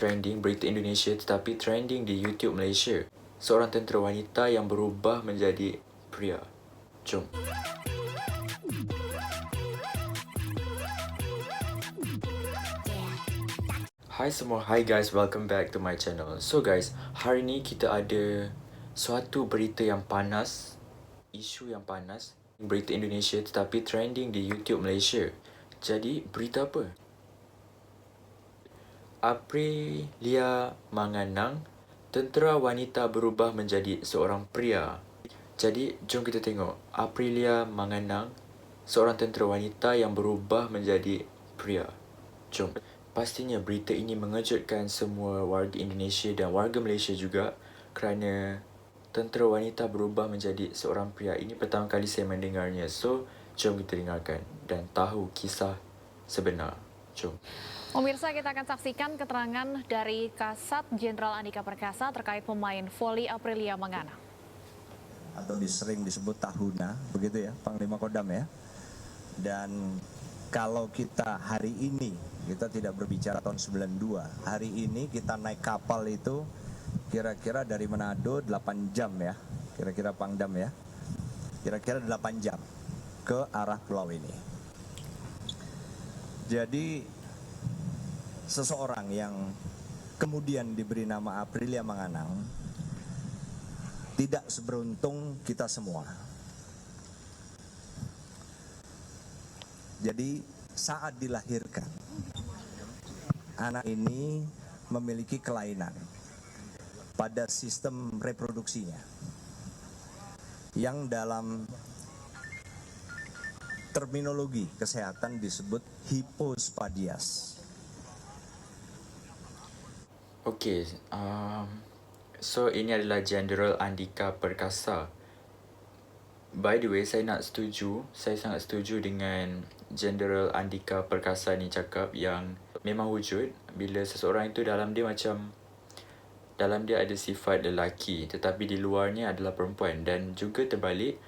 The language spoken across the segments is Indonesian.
trending berita Indonesia tetapi trending di YouTube Malaysia. Seorang tentera wanita yang berubah menjadi pria. Jom. Hai semua, hi guys, welcome back to my channel. So guys, hari ni kita ada suatu berita yang panas, isu yang panas, berita Indonesia tetapi trending di YouTube Malaysia. Jadi, berita apa? Aprilia Manganang, tentera wanita berubah menjadi seorang pria. Jadi, jom kita tengok. Aprilia Manganang, seorang tentera wanita yang berubah menjadi pria. Jom. Pastinya berita ini mengejutkan semua warga Indonesia dan warga Malaysia juga kerana tentera wanita berubah menjadi seorang pria. Ini pertama kali saya mendengarnya. So, jom kita dengarkan dan tahu kisah sebenar. Jom. Pemirsa, kita akan saksikan keterangan dari Kasat Jenderal Andika Perkasa terkait pemain voli Aprilia Manganang. Atau sering disebut Tahuna, begitu ya, Panglima Kodam ya. Dan kalau kita hari ini, kita tidak berbicara tahun 92, hari ini kita naik kapal itu kira-kira dari Manado 8 jam ya, kira-kira Pangdam ya, kira-kira 8 jam ke arah pulau ini. Jadi seseorang yang kemudian diberi nama Aprilia Manganang tidak seberuntung kita semua. Jadi saat dilahirkan, anak ini memiliki kelainan pada sistem reproduksinya yang dalam terminologi kesehatan disebut hipospadias. Okay, so ini adalah Jenderal Andika Perkasa. By the way, saya sangat setuju dengan Jenderal Andika Perkasa ni cakap yang memang wujud bila seseorang itu dalam dia ada sifat lelaki tetapi di luarnya adalah perempuan, dan juga terbalik,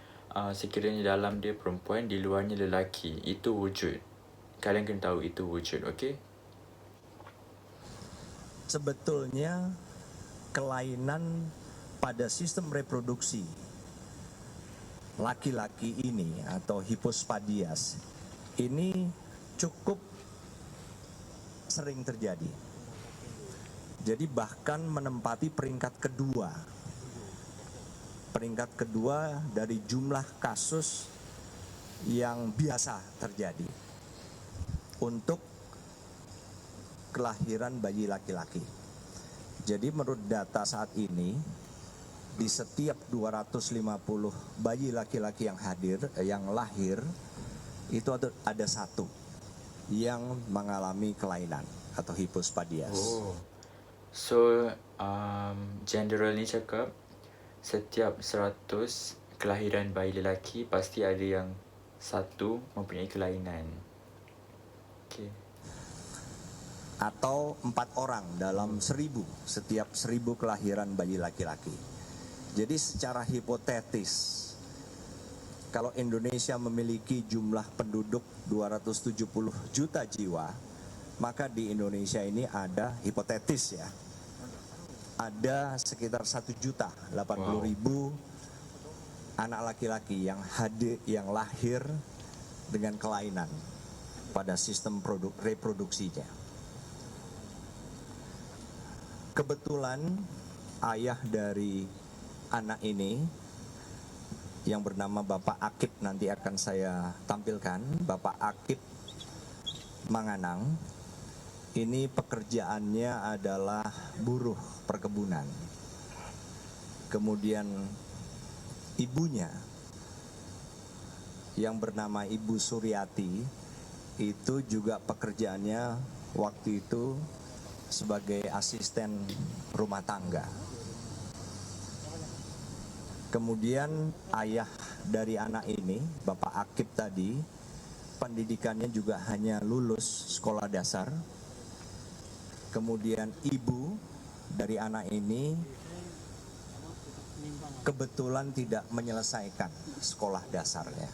sekiranya dalam dia perempuan, di luarnya lelaki. Itu wujud. Kalian kena tahu itu wujud, okay? Sebetulnya kelainan pada sistem reproduksi laki-laki ini atau hipospadias ini cukup sering terjadi. Jadi bahkan menempati peringkat kedua dari jumlah kasus yang biasa terjadi untuk kelahiran bayi laki-laki. Jadi menurut data saat ini, di setiap 250 bayi laki-laki yang lahir, itu ada satu yang mengalami kelainan atau hipospadias. Oh. So, Jenderal ni cakap setiap 100 kelahiran bayi lelaki pasti ada yang satu mempunyai kelainan. Okay. Atau 4 orang dalam 1000 setiap 1000 kelahiran bayi laki-laki. Jadi secara hipotetis, kalau Indonesia memiliki jumlah penduduk 270 juta jiwa, maka di Indonesia ini ada hipotetis ya, ada sekitar 1.080.000 anak laki-laki yang lahir dengan kelainan pada sistem reproduksinya. Kebetulan ayah dari anak ini yang bernama Bapak Akip, nanti akan saya tampilkan, Bapak Akip Manganang, ini pekerjaannya adalah buruh perkebunan. Kemudian ibunya yang bernama Ibu Suryati itu juga pekerjaannya waktu itu sebagai asisten rumah tangga. Kemudian ayah dari anak ini, Bapak Akip tadi, pendidikannya juga hanya lulus sekolah dasar. Kemudian ibu dari anak ini kebetulan tidak menyelesaikan sekolah dasarnya.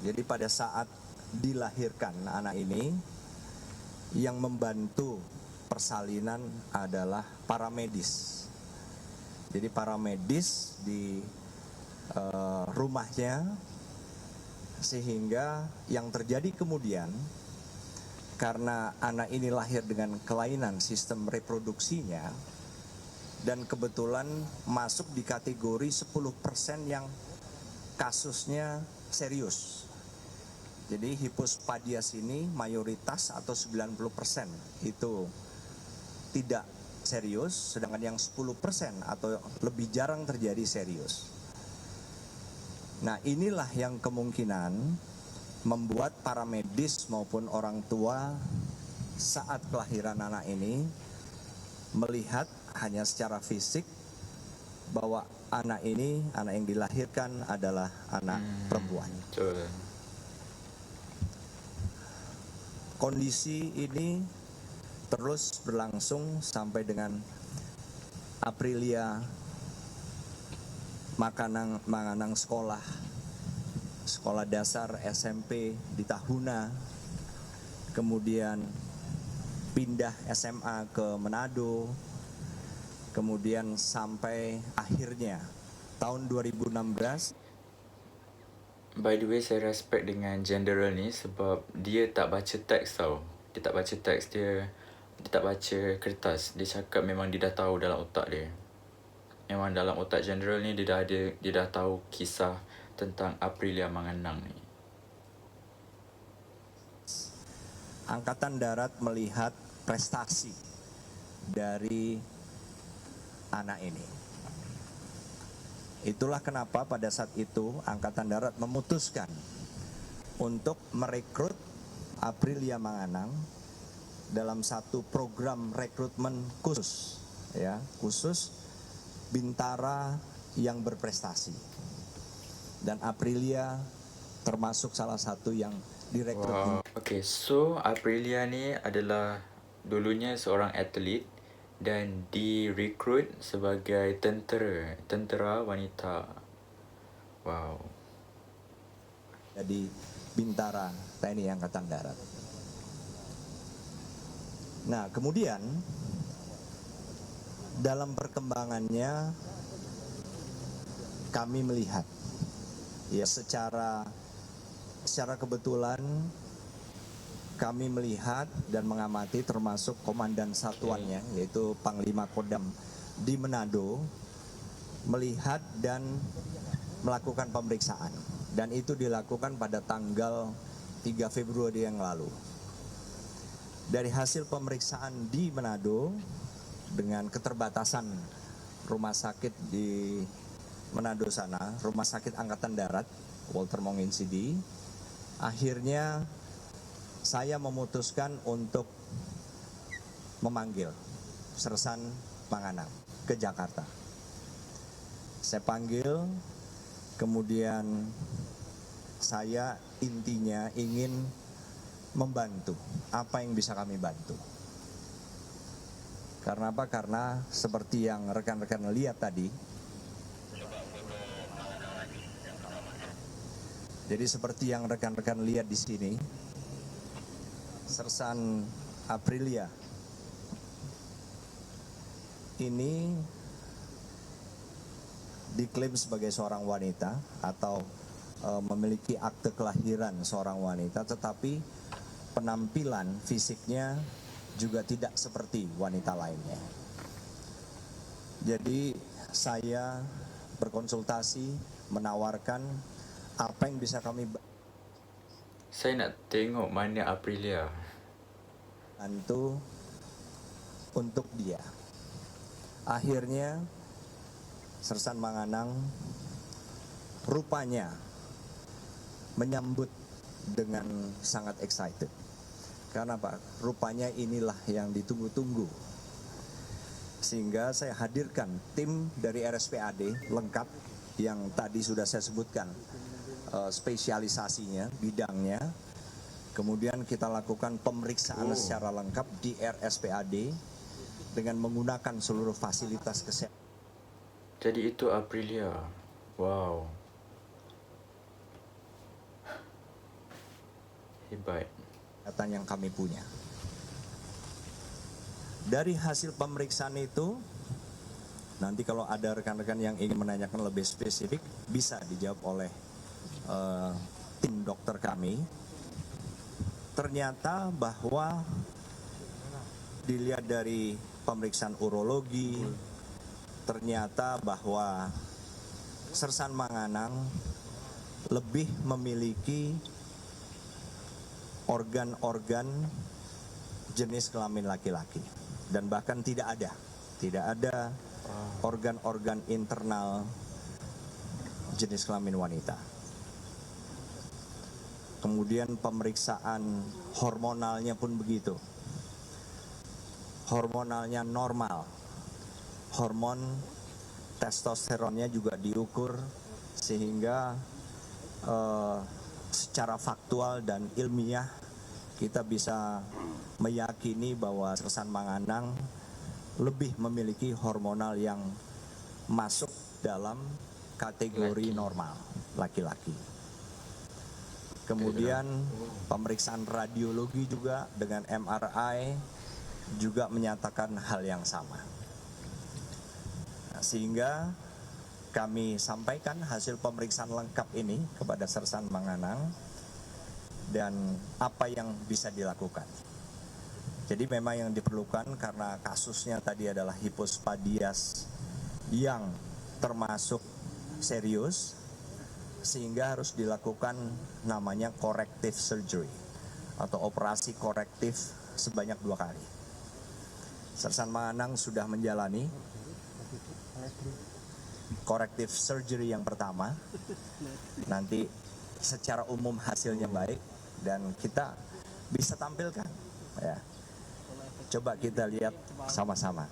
Jadi pada saat dilahirkan anak ini, yang membantu persalinan adalah para medis. Jadi para medis di rumahnya, sehingga yang terjadi kemudian karena anak ini lahir dengan kelainan sistem reproduksinya dan kebetulan masuk di kategori 10% yang kasusnya serius. Jadi hipospadias ini mayoritas atau 90% itu tidak serius, sedangkan yang 10% atau lebih jarang terjadi serius. Nah, inilah yang kemungkinan membuat para medis maupun orang tua saat kelahiran anak ini melihat hanya secara fisik bahwa anak ini, anak yang dilahirkan adalah anak perempuan. Betul. Kondisi ini terus berlangsung sampai dengan Aprilia Manganang sekolah dasar SMP di Tahuna, kemudian pindah SMA ke Manado, kemudian sampai akhirnya tahun 2016. By the way, saya respect dengan general ni sebab dia tak baca teks tau. Dia tak baca teks, dia tak baca kertas. Dia cakap memang dia dah tahu dalam otak dia. Memang dalam otak general ni dia dah tahu kisah tentang Aprilia Manganang ni. Angkatan Darat melihat prestasi dari anak ini. Itulah kenapa pada saat itu Angkatan Darat memutuskan untuk merekrut Aprilia Manganang dalam satu program rekrutmen khusus, ya, khusus bintara yang berprestasi. Dan Aprilia termasuk salah satu yang direkrut. Wow. Okay, so Aprilia ni adalah dulunya seorang atlet dan direkrut sebagai tentera wanita. Wow. Jadi bintara TNI Angkatan Darat. Nah, kemudian dalam perkembangannya kami melihat, ya, secara kebetulan kami melihat dan mengamati termasuk komandan satuannya, yaitu Panglima Kodam di Manado, melihat dan melakukan pemeriksaan. Dan itu dilakukan pada tanggal 3 Februari yang lalu. Dari hasil pemeriksaan di Manado, dengan keterbatasan rumah sakit di Manado sana, rumah sakit Angkatan Darat, Walter Monginsidi, akhirnya saya memutuskan untuk memanggil Sersan Manganang ke Jakarta. Saya panggil, kemudian saya intinya ingin membantu apa yang bisa kami bantu. Karena apa? Karena seperti yang rekan-rekan lihat tadi, jadi seperti yang rekan-rekan lihat di sini, Sersan Aprilia ini diklaim sebagai seorang wanita atau memiliki akte kelahiran seorang wanita, tetapi penampilan fisiknya juga tidak seperti wanita lainnya. Jadi saya berkonsultasi, menawarkan apa yang bisa kami Saya nak tengok mana Aprilia. bantu untuk dia. Akhirnya Sersan Manganang rupanya menyambut dengan sangat excited. Karena apa? Rupanya inilah yang ditunggu-tunggu. Sehingga saya hadirkan tim dari RSPAD lengkap yang tadi sudah saya sebutkan spesialisasinya, bidangnya. Kemudian kita lakukan pemeriksaan secara lengkap di RSPAD dengan menggunakan seluruh fasilitas kesehatan. Jadi itu Aprilia. Wow. Hebat. Yang kami punya. Dari hasil pemeriksaan itu, nanti kalau ada rekan-rekan yang ingin menanyakan lebih spesifik, bisa dijawab oleh tim dokter kami. Ternyata bahwa dilihat dari pemeriksaan urologi, ternyata bahwa Sersan Manganang lebih memiliki organ-organ jenis kelamin laki-laki, dan bahkan tidak ada organ-organ internal jenis kelamin wanita. Kemudian pemeriksaan hormonalnya pun begitu. Hormonalnya normal. Hormon testosteronnya juga diukur sehingga secara faktual dan ilmiah kita bisa meyakini bahwa Sersan Manganang lebih memiliki hormonal yang masuk dalam kategori normal laki-laki. Kemudian pemeriksaan radiologi juga dengan MRI juga menyatakan hal yang sama. Nah, sehingga kami sampaikan hasil pemeriksaan lengkap ini kepada Sersan Manganang dan apa yang bisa dilakukan. Jadi memang yang diperlukan karena kasusnya tadi adalah hipospadias yang termasuk serius, sehingga harus dilakukan namanya corrective surgery atau operasi korektif sebanyak 2 kali. Sersan Manganang sudah menjalani corrective surgery yang pertama. Nanti secara umum hasilnya baik dan kita bisa tampilkan ya. Coba kita lihat sama-sama.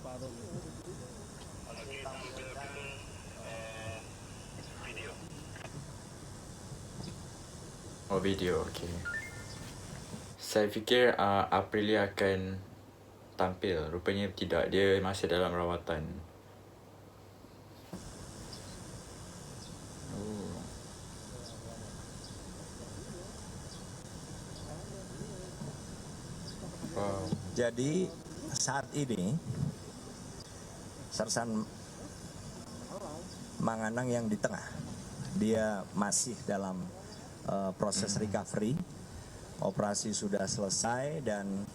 Oh, video, okey. Saya fikir Aprilia akan tampil. Rupanya tidak, dia masih dalam rawatan. Wow. Jadi saat ini Sersan Manganang yang di tengah, dia masih dalam proses recovery. Operasi sudah selesai dan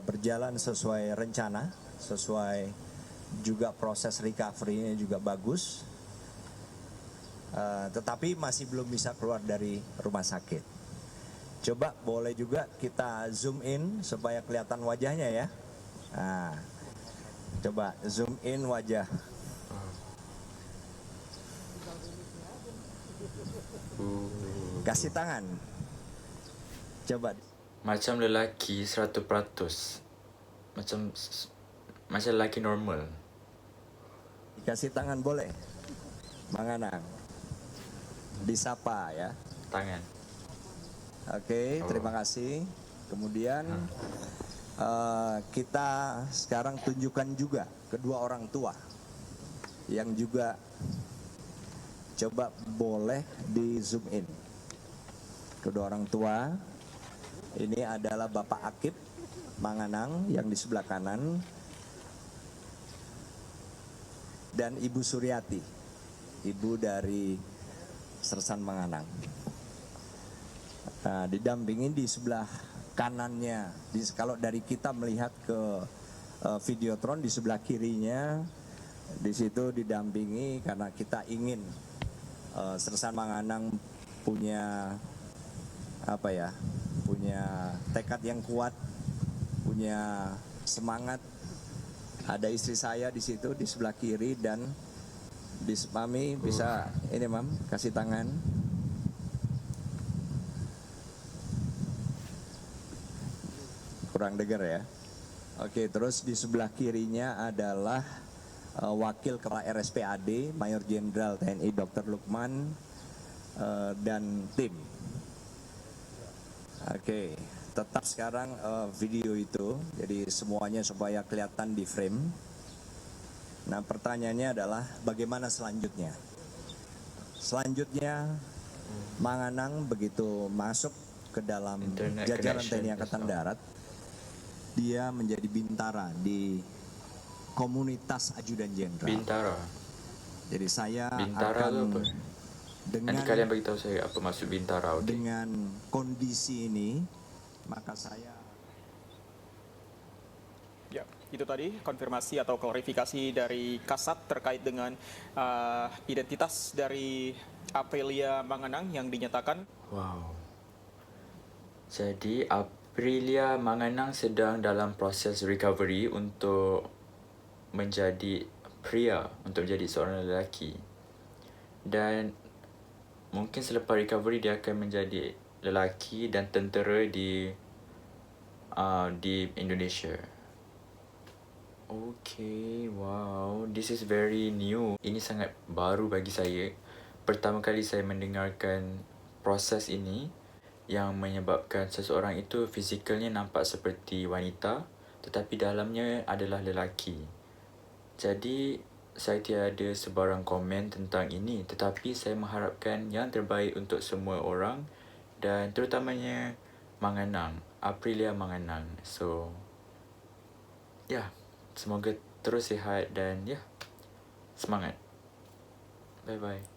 berjalan sesuai rencana, sesuai juga proses recovery-nya juga bagus. Tetapi masih belum bisa keluar dari rumah sakit. Coba boleh juga kita zoom in supaya kelihatan wajahnya ya. Nah, coba zoom in wajah. Kasih tangan. Coba. Macam lelaki 100%. Macam lelaki normal. Kasih tangan boleh. Manganang. Disapa ya. Tangan. Oke, terima kasih. Kemudian kita sekarang tunjukkan juga kedua orang tua yang juga coba boleh di zoom in. Kedua orang tua ini adalah Bapak Akip Manganang yang di sebelah kanan dan Ibu Suryati, ibu dari Sersan Manganang. Nah, didampingi di sebelah kanannya. Kalau dari kita melihat ke videotron di sebelah kirinya, di situ didampingi karena kita ingin Sersan Manganang punya punya tekad yang kuat, punya semangat. Ada istri saya di situ di sebelah kiri dan di Mami bisa ini Mam kasih tangan. Kurang dengar ya. Oke, terus di sebelah kirinya adalah Wakil Kepala RSPAD Mayor Jenderal TNI Dr. Lukman dan tim. Oke, tetap sekarang video itu, jadi semuanya supaya kelihatan di frame. Nah, pertanyaannya adalah bagaimana selanjutnya? Selanjutnya Manganang begitu masuk ke dalam jajaran TNI Angkatan Darat, dia menjadi bintara di komunitas ajudan jenderal. Bintara. Jadi saya Bintara itu apa? dengan Nanti kalian beritahu saya apa maksud bintara, oke? dengan kondisi ini, maka saya Ya, itu tadi konfirmasi atau klarifikasi dari Kasat terkait dengan identitas dari Aprilia Manganang yang dinyatakan. Wow. Jadi Aprilia Manganang sedang dalam proses recovery untuk menjadi pria, untuk menjadi seorang lelaki. Dan mungkin selepas recovery dia akan menjadi lelaki dan tentera di Indonesia. Okay, wow, this is very new. Ini sangat baru bagi saya. Pertama kali saya mendengarkan proses ini yang menyebabkan seseorang itu fizikalnya nampak seperti wanita tetapi dalamnya adalah lelaki. Jadi, saya tiada sebarang komen tentang ini tetapi saya mengharapkan yang terbaik untuk semua orang dan terutamanya Manganang, Aprilia Manganang. So, ya, semoga terus sihat dan ya, semangat. Bye-bye.